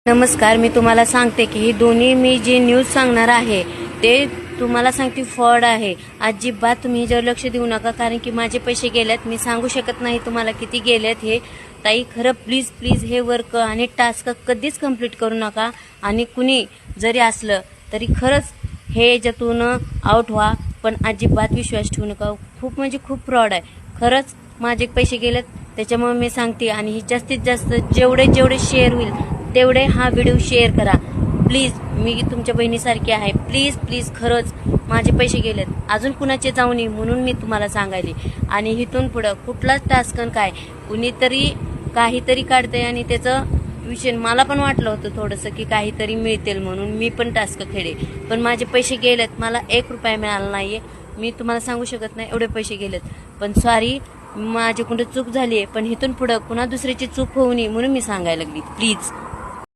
नमस्कार, मी तुम्हाला सांगते की ही दोन्ही मी जे न्यूज सांगणार आहे ते तुम्हाला सांगते फ्रॉड आहे. अजिबात तुम्ही ह्याच्यावर लक्ष देऊ नका, कारण की माझे पैसे गेलेत. मी सांगू शकत नाही तुम्हाला किती गेलेत हे. ताई, खरं प्लीज प्लीज हे वर्क आणि टास्क कधीच कंप्लीट करू नका. आणि कुणी जरी असलं तरी खरंच हे याच्यातून आउट व्हा, पण अजिबात विश्वास ठेवू नका. खूप म्हणजे खूप फ्रॉड आहे. खरंच माझे पैसे गेलेत, त्याच्यामुळे मी सांगते. आणि ही जास्तीत जास्त जेवढे शेअर होईल तेवढे हा व्हिडिओ शेअर करा प्लीज. मी तुमच्या बहिणीसारखी आहे. प्लीज प्लीज, खरंच माझे पैसे गेलेत. अजून कुणाचे जाऊ नये म्हणून मी तुम्हाला सांगायले. आणि इथून पुढं कुठलाच टास्क काय कुणीतरी काहीतरी काढतंय आणि त्याचं विषय मला पण वाटलं होतं थोडंसं की काहीतरी मिळतील म्हणून मी पण टास्क खेळे, पण माझे पैसे गेलेत. मला 1 रुपया मिळाला नाहीये. मी तुम्हाला सांगू शकत नाही एवढे पैसे गेलेत. पण सॉरी, माझ्याकडून चूक झाली आहे. पण इथून पुढं कुणा दुसऱ्याची चूक होऊ नये म्हणून मी सांगायला लागली. प्लीज.